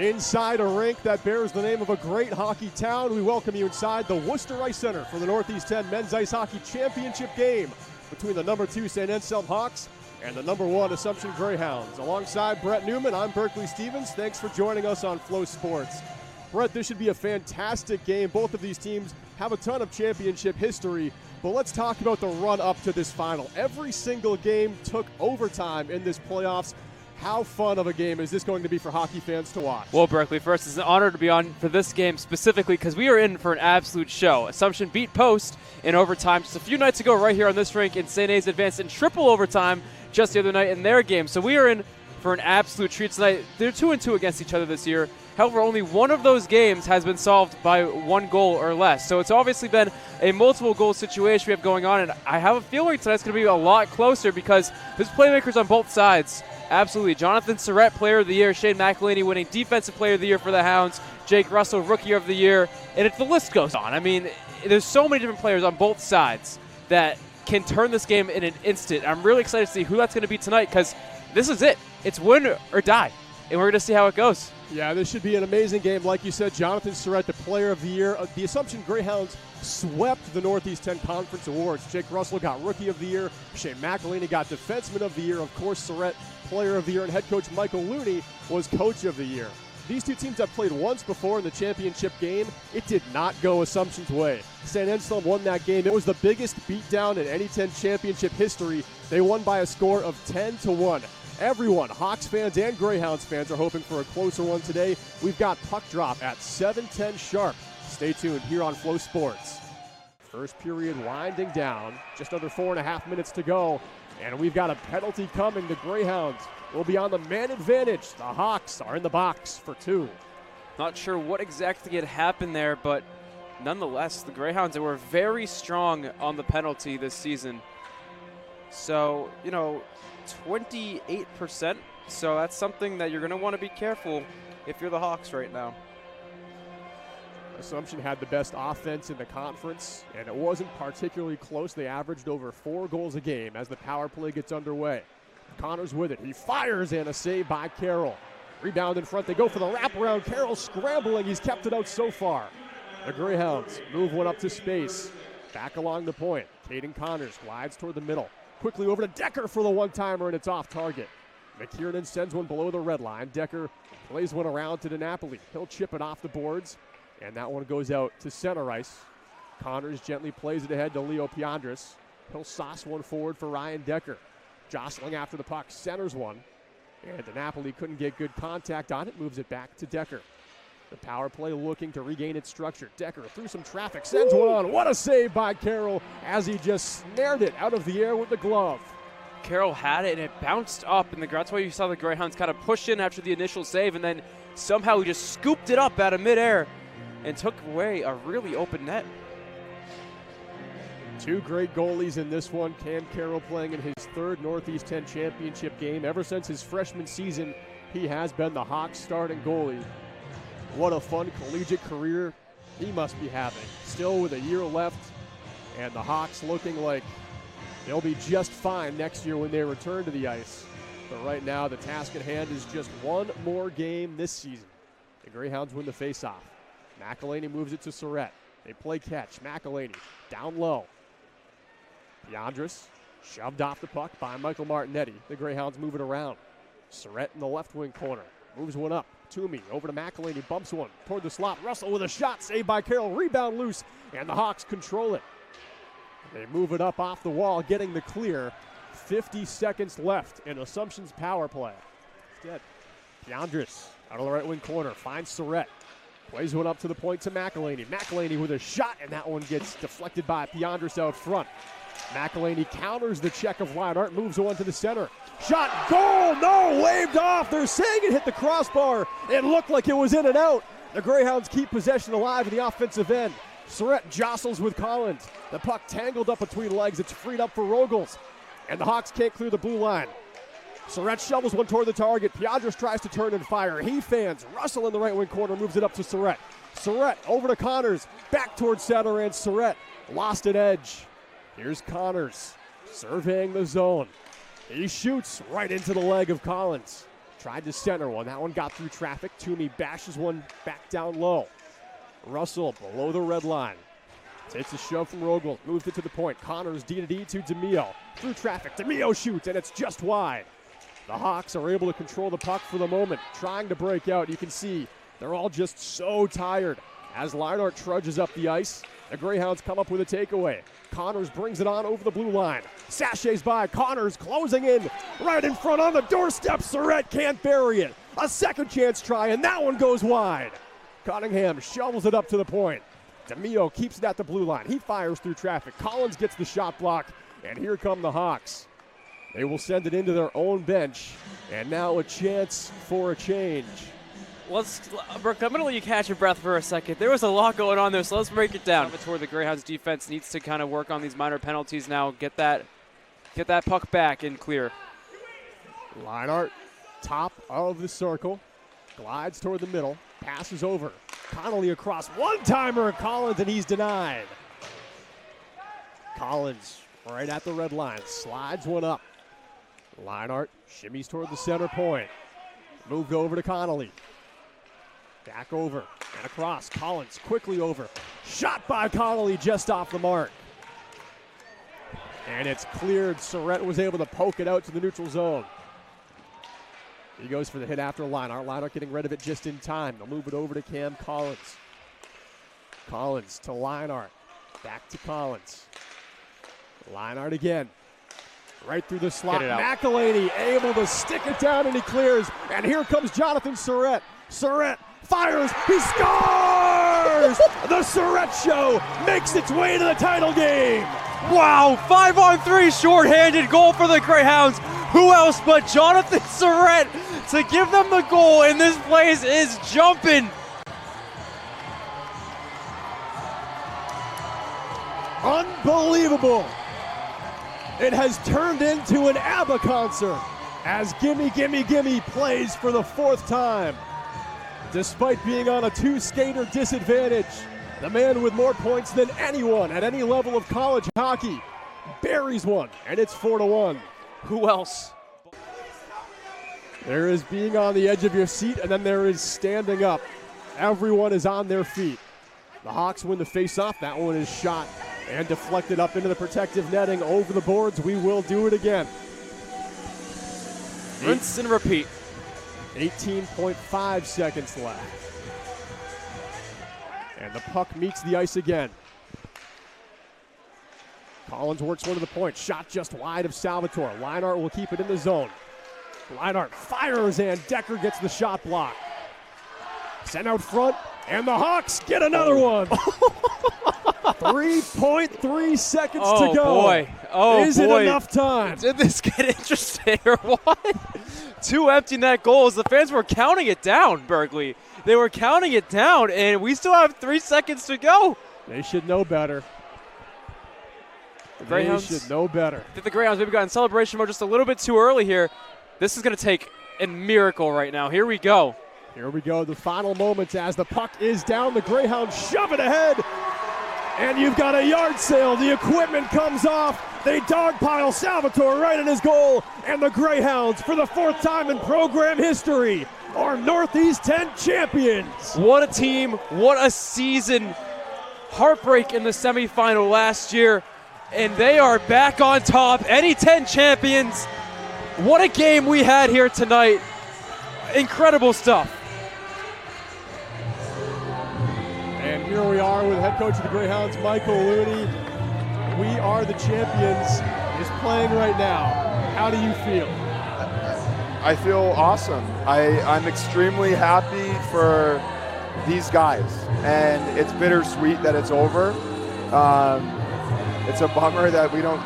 Inside a rink that bears the name of a great hockey town, we welcome you inside the Worcester Ice Center for the Northeast-10 Men's Ice Hockey Championship game between the number 2 Saint Anselm Hawks and the number 1 Assumption Greyhounds. Alongside Brett Newman, I'm Berkley Stevens. Thanks for joining us on Flow Sports. Brett, this should be a fantastic game. Both of these teams have a ton of championship history, but let's talk about the run up to this final. Every single game took overtime in this playoffs. How fun of a game is this going to be for hockey fans to watch? Well, Berkley, first, it's an honor to be on for this game specifically because we are in for an absolute show. Assumption beat Post in overtime just a few nights ago right here on this rink, and St. A's advanced in triple overtime just the other night in their game. So we are in for an absolute treat tonight. They're 2-2 against each other this year. However, only one of those games has been solved by one goal or less. So it's obviously been a multiple goal situation we have going on, and I have a feeling tonight's going to be a lot closer because there's playmakers on both sides. Absolutely. Jonathan Surratt, Player of the Year. Shane McElhaney winning Defensive Player of the Year for the Hounds. Jake Russell, Rookie of the Year. And the list goes on. I mean, there's so many different players on both sides that can turn this game in an instant. I'm really excited to see who that's going to be tonight because this is it. It's win or die, and we're going to see how it goes. Yeah, this should be an amazing game. Like you said, Jonathan Surratt, the Player of the Year. The Assumption Greyhounds swept the Northeast-10 Conference Awards. Jake Russell got Rookie of the Year. Shane McElhaney got Defenseman of the Year. Of course, Surratt, Player of the Year. And head coach Michael Looney was Coach of the Year. These two teams have played once before in the championship game. It did not go Assumption's way. St. Anselm won that game. It was the biggest beatdown in any 10 championship history. They won by a score of 10-1. Everyone, Hawks fans and Greyhounds fans, are hoping for a closer one today. We've got puck drop at 7:10 sharp. Stay tuned here on Flow Sports. First period winding down, just under 4.5 minutes to go, and we've got a penalty coming. The Greyhounds will be on the man advantage. The Hawks are in the box for 2. Not sure what exactly had happened there, but nonetheless, the Greyhounds were very strong on the penalty this season. So, 28%. So that's something that you're going to want to be careful if you're the Hawks right now. Assumption had the best offense in the conference, and it wasn't particularly close. They averaged over 4 goals a game as the power play gets underway. Connors with it. He fires, and a save by Carroll. Rebound in front. They go for the wraparound. Carroll scrambling. He's kept it out so far. The Greyhounds move one up to space. Back along the point. Caden Connors glides toward the middle. Quickly over to Decker for the one-timer, and it's off target. McKiernan sends one below the red line. Decker plays one around to DiNapoli. He'll chip it off the boards, and that one goes out to center ice. Connors gently plays it ahead to Leo Piandris. He'll sauce one forward for Ryan Decker. Jostling after the puck, centers one, and DiNapoli couldn't get good contact on it, moves it back to Decker. The power play looking to regain its structure. Decker through some traffic, sends one on. What a save by Carroll as he just snared it out of the air with the glove. Carroll had it, and it bounced up, and that's why you saw the Greyhounds kind of push in after the initial save, and then somehow he just scooped it up out of midair and took away a really open net. 2 great goalies in this one. Cam Carroll playing in his 3rd Northeast-10 championship game. Ever since his freshman season, he has been the Hawks starting goalie. What a fun collegiate career he must be having. Still with a year left, and the Hawks looking like they'll be just fine next year when they return to the ice. But right now, the task at hand is just one more game this season. The Greyhounds win the faceoff. McElhaney moves it to Surratt. They play catch. McElhaney down low. Piandris shoved off the puck by Michael Martinetti. The Greyhounds move it around. Surratt in the left wing corner. Moves one up. Toomey over to McElhaney. Bumps one toward the slot. Russell with a shot. Saved by Carroll. Rebound loose. And the Hawks control it. They move it up off the wall, getting the clear. 50 seconds left in Assumption's power play. Instead, Piandris out of the right wing corner. Finds Surratt. Plays one up to the point to McElhaney. McElhaney with a shot, and that one gets deflected by Piandris out front. McElhaney counters the check of Leinart, moves one to the center. Shot, goal, no, waved off. They're saying it hit the crossbar. It looked like it was in and out. The Greyhounds keep possession alive in the offensive end. Surratt jostles with Collins. The puck tangled up between legs. It's freed up for Rogels. And the Hawks can't clear the blue line. Surratt shovels one toward the target. Piandris tries to turn and fire. He fans. Russell in the right wing corner moves it up to Surratt. Surratt over to Connors. Back towards center, and Surratt lost an edge. Here's Connors surveying the zone. He shoots right into the leg of Collins. Tried to center one. That one got through traffic. Toomey bashes one back down low. Russell below the red line. Takes a shove from Rogel. Moves it to the point. Connors D-to-D to DeMio. Through traffic. DeMio shoots, and it's just wide. The Hawks are able to control the puck for the moment. Trying to break out. You can see they're all just so tired. As Leinart trudges up the ice, the Greyhounds come up with a takeaway. Connors brings it on over the blue line. Sachets by. Connors closing in. Right in front on the doorstep. Surrett can't bury it. A second chance try, and that one goes wide. Cunningham shovels it up to the point. DeMio keeps it at the blue line. He fires through traffic. Collins gets the shot block, and here come the Hawks. They will send it into their own bench, and now a chance for a change. Brooke, I'm going to let you catch your breath for a second. There was a lot going on there, so let's break it down. Toward the Greyhounds defense needs to kind of work on these minor penalties now. Get that puck back and clear. Leinart, top of the circle, glides toward the middle, passes over. Connolly across, one-timer, Collins, and he's denied. Collins right at the red line, slides one up. Leinart shimmies toward the center point. Moved over to Connolly. Back over and across. Collins quickly over. Shot by Connolly just off the mark. And it's cleared. Surrett was able to poke it out to the neutral zone. He goes for the hit after Leinart. Leinart getting rid of it just in time. They'll move it over to Cam Collins. Collins to Leinart. Back to Collins. Leinart again. Right through the slot. McElhaney able to stick it down, and he clears. And here comes Jonathan Surrett. Surrett fires. He scores! The Surrett Show makes its way to the title game. Wow, 5-on-3 shorthanded goal for the Greyhounds. Who else but Jonathan Surrett to give them the goal, and this place is jumping. Unbelievable. It has turned into an ABBA concert as Gimme Gimme Gimme plays for the fourth time. Despite being on a two-skater disadvantage, the man with more points than anyone at any level of college hockey buries one, and it's 4-1. Who else? There is being on the edge of your seat, and then there is standing up. Everyone is on their feet. The Hawks win the face-off. That one is shot and deflected up into the protective netting over the boards. We will do it again. Rinse and repeat. 18.5 seconds left. And the puck meets the ice again. Collins works one to the point. Shot just wide of Salvatore. Leinart will keep it in the zone. Leinart fires, and Decker gets the shot block. Sent out front, and the Hawks get another one. 3.3 seconds to go. Boy. Oh, Is boy. it enough time? Did this get interesting or what? Two empty net goals. The fans were counting it down, Berkley. They were counting it down, and we still have 3 seconds to go. They should know better. The Greyhounds should know better. I think the Greyhounds maybe got in celebration mode just a little bit too early here. This is going to take a miracle right now. Here we go. Here we go, the final moments as the puck is down. The Greyhounds shove it ahead. And you've got a yard sale. The equipment comes off. They dogpile Salvatore right in his goal. And the Greyhounds, for the fourth time in program history, are Northeast-10 champions. What a team. What a season. Heartbreak in the semifinal last year. And they are back on top. Any 10 champions. What a game we had here tonight. Incredible stuff. And here we are with head coach of the Greyhounds, Michael Looney. We Are the Champions is playing right now. How do you feel? I feel awesome. I'm extremely happy for these guys, and it's bittersweet that it's over. It's a bummer that we don't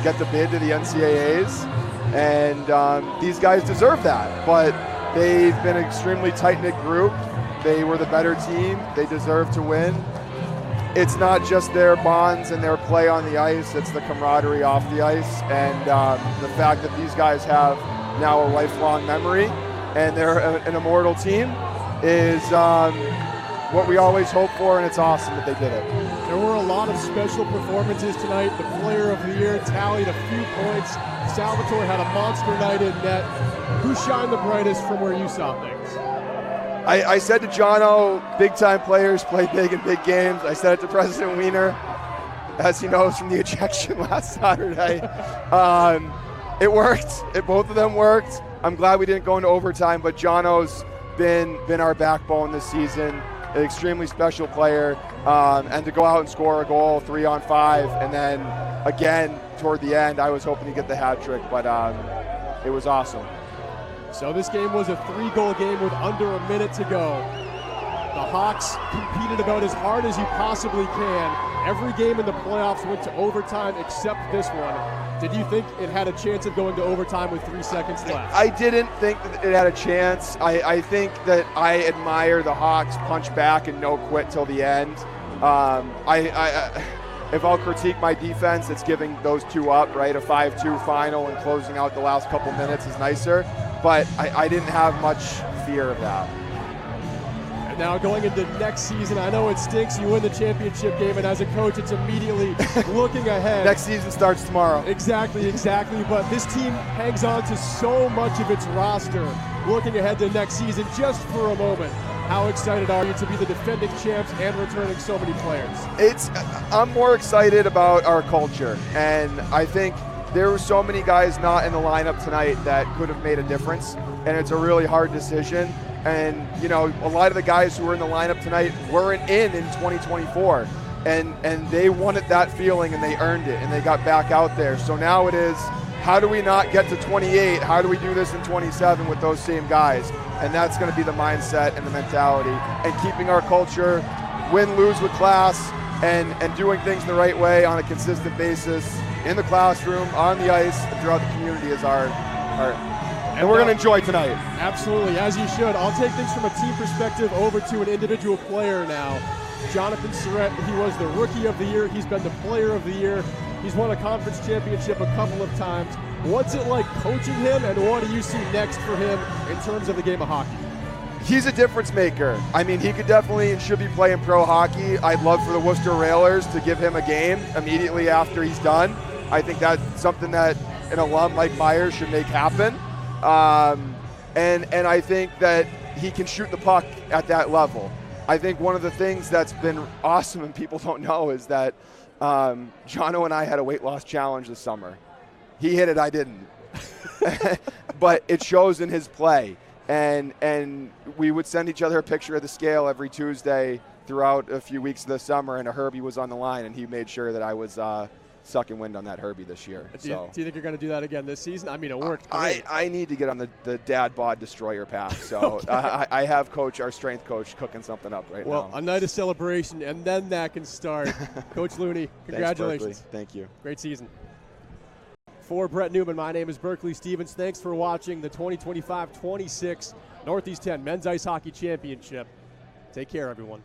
get the bid to the NCAAs, and these guys deserve that, but they've been an extremely tight-knit group. They were the better team. They deserve to win. It's not just their bonds and their play on the ice, it's the camaraderie off the ice, and the fact that these guys have now a lifelong memory and they're an immortal team is what we always hope for, and it's awesome that they did it. There were a lot of special performances tonight. The player of the year tallied a few points Salvatore had a monster night in net. Who shined the brightest from where you saw things? I said to Jono, big-time players play big in big games. I said it to President Wiener, as he knows from the ejection last Saturday. It worked. Both of them worked. I'm glad we didn't go into overtime, but Jono's been our backbone this season. An extremely special player, and to go out and score a goal 3-on-5, and then again toward the end, I was hoping to get the hat trick, but it was awesome. So this game was a 3-goal game with under a minute to go. The Hawks competed about as hard as you possibly can. Every game in the playoffs went to overtime except this one. Did you think it had a chance of going to overtime with 3 seconds left? I didn't think that it had a chance. I think that I admire the Hawks punch back and no quit till the end. If I'll critique my defense, it's giving those two up, right? A 5-2 final and closing out the last couple minutes is nicer. But I didn't have much fear of that. And now going into next season, I know it stinks. You win the championship game, and as a coach, it's immediately looking ahead. Next season starts tomorrow. Exactly. But this team hangs on to so much of its roster. Looking ahead to next season, just for a moment, how excited are you to be the defending champs and returning so many players? I'm more excited about our culture, and I think there were so many guys not in the lineup tonight that could have made a difference, and it's a really hard decision. And, you know, a lot of the guys who were in the lineup tonight weren't in 2024, and they wanted that feeling, and they earned it, and they got back out there. So now it is, how do we not get to 28? How do we do this in 27 with those same guys? And that's going to be the mindset and the mentality, and keeping our culture, win, lose with class, and doing things the right way on a consistent basis in the classroom, on the ice, and throughout the community is our and we're going to enjoy tonight. Absolutely, as you should. I'll take things from a team perspective over to an individual player now. Jonathan Surratt, he was the Rookie of the Year. He's been the Player of the Year. He's won a conference championship a couple of times. What's it like coaching him, and what do you see next for him in terms of the game of hockey? He's a difference maker. I mean, he could definitely and should be playing pro hockey. I'd love for the Worcester Railers to give him a game immediately after he's done. I think that's something that an alum like Myers should make happen. And I think that he can shoot the puck at that level. I think one of the things that's been awesome and people don't know is that Jono and I had a weight loss challenge this summer. He hit it, I didn't. But it shows in his play. And we would send each other a picture of the scale every Tuesday throughout a few weeks of the summer, and a Herbie was on the line, and he made sure that I was sucking wind on that Herbie this year. Do you think you're going to do that again this season? I mean, it worked great. I need to get on the dad bod destroyer path. So okay. I have our strength coach, cooking something up right now. Well, a night of celebration, and then that can start. Coach Looney, congratulations. Thanks, Thank you. Great season. For Brett Newman, my name is Berkley Stevens. Thanks for watching the 2025-26 Northeast-10 Men's Ice Hockey Championship. Take care, everyone.